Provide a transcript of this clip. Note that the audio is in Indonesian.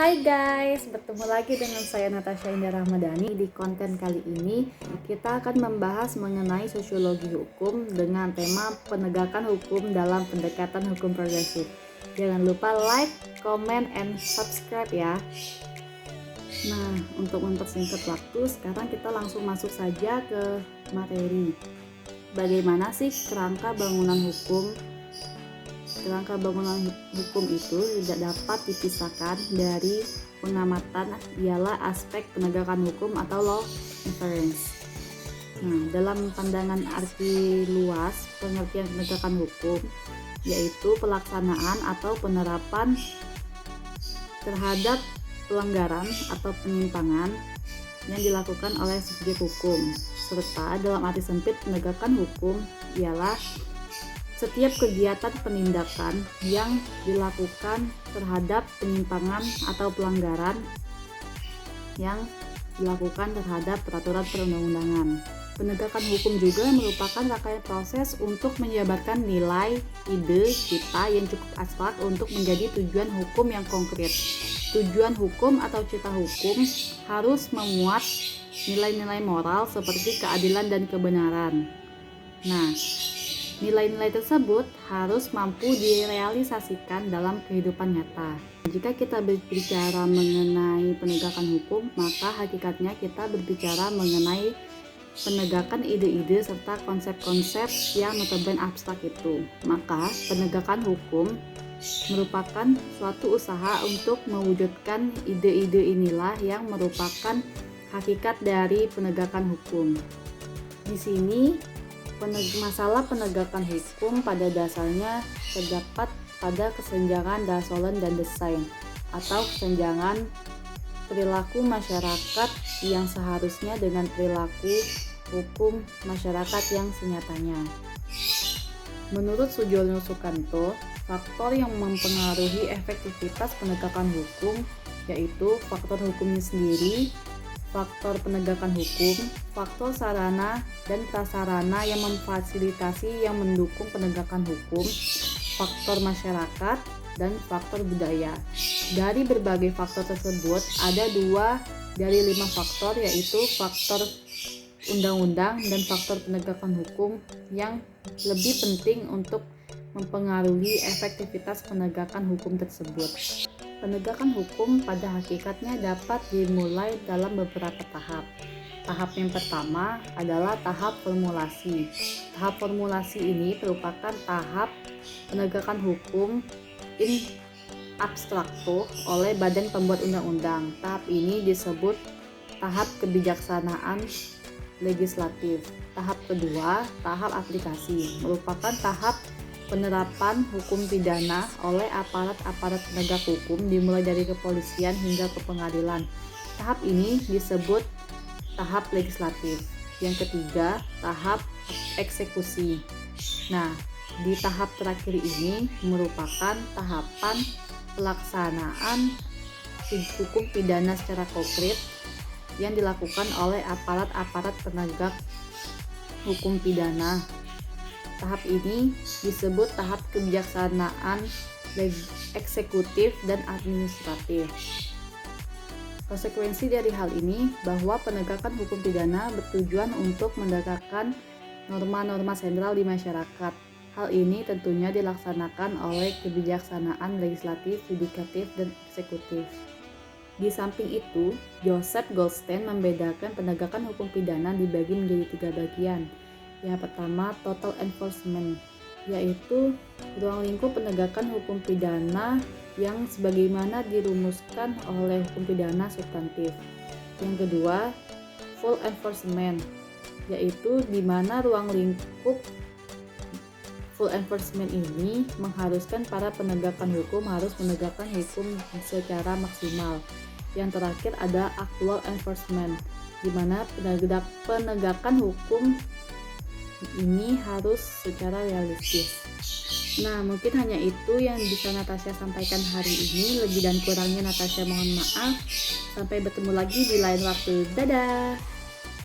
Hai guys, bertemu lagi dengan saya Natasha Indah Rahmadani. Di konten kali ini kita akan membahas mengenai sosiologi hukum dengan tema penegakan hukum dalam pendekatan hukum progresif. Jangan lupa like, comment, and subscribe ya. Nah, untuk mempersingkat waktu, sekarang kita langsung masuk saja ke materi. Bagaimana sih kerangka bangunan hukum? Kerangka bangunan hukum itu tidak dapat dipisahkan dari pengamatan, ialah aspek penegakan hukum atau law inference. Nah, dalam pandangan arti luas, pengertian penegakan hukum yaitu pelaksanaan atau penerapan terhadap pelanggaran atau penyimpangan yang dilakukan oleh subjek hukum, serta dalam arti sempit penegakan hukum ialah setiap kegiatan penindakan yang dilakukan terhadap penyimpangan atau pelanggaran yang dilakukan terhadap peraturan perundang-undangan. Penegakan hukum juga merupakan rangkaian proses untuk menjabarkan nilai, ide, cita yang cukup abstrak untuk menjadi tujuan hukum yang konkret. Tujuan hukum atau cita hukum harus memuat nilai-nilai moral seperti keadilan dan kebenaran. Nah, nilai-nilai tersebut harus mampu direalisasikan dalam kehidupan nyata. Jika kita berbicara mengenai penegakan hukum, maka hakikatnya kita berbicara mengenai penegakan ide-ide serta konsep-konsep yang notabene abstrak itu. Maka penegakan hukum merupakan suatu usaha untuk mewujudkan ide-ide inilah yang merupakan hakikat dari penegakan hukum. Di sini masalah penegakan hukum pada dasarnya terdapat pada kesenjangan Dasolen dan Desain atau kesenjangan perilaku masyarakat yang seharusnya dengan perilaku hukum masyarakat yang senyatanya. Menurut Sujono Sukanto, faktor yang mempengaruhi efektivitas penegakan hukum yaitu faktor hukumnya sendiri, faktor penegakan hukum, faktor sarana dan prasarana yang memfasilitasi yang mendukung penegakan hukum, faktor masyarakat, dan faktor budaya. Dari berbagai faktor tersebut, ada 2 dari 5 faktor yaitu faktor undang-undang dan faktor penegakan hukum yang lebih penting untuk mempengaruhi efektivitas penegakan hukum tersebut. Penegakan hukum pada hakikatnya dapat dimulai dalam beberapa tahap. Tahap yang pertama adalah tahap formulasi. Tahap formulasi ini merupakan tahap penegakan hukum in abstrakto oleh badan pembuat undang-undang. Tahap ini disebut tahap kebijaksanaan legislatif. Tahap kedua, tahap aplikasi, merupakan tahap penerapan hukum pidana oleh aparat-aparat penegak hukum dimulai dari kepolisian hingga ke pengadilan. Tahap ini disebut tahap legislatif. Yang ketiga, tahap eksekusi. Nah, di tahap terakhir ini merupakan tahapan pelaksanaan hukum pidana secara konkret yang dilakukan oleh aparat-aparat penegak hukum pidana. Tahap ini disebut tahap kebijaksanaan eksekutif dan administratif. Konsekuensi dari hal ini bahwa penegakan hukum pidana bertujuan untuk menegakkan norma-norma sentral di masyarakat. Hal ini tentunya dilaksanakan oleh kebijaksanaan legislatif, yudikatif, dan eksekutif. Di samping itu, Joseph Goldstein membedakan penegakan hukum pidana dibagi menjadi 3 bagian. Yang pertama, total enforcement, yaitu ruang lingkup penegakan hukum pidana yang sebagaimana dirumuskan oleh hukum pidana substantif. Yang kedua, full enforcement, yaitu di mana ruang lingkup full enforcement ini mengharuskan para penegakan hukum harus menegakkan hukum secara maksimal. Yang terakhir ada actual enforcement, di mana penegakan hukum ini harus secara realistis. Nah, mungkin hanya itu yang bisa Natasha sampaikan hari ini. Lebih dan kurangnya Natasha mohon maaf. Sampai bertemu lagi di lain waktu. Dadah!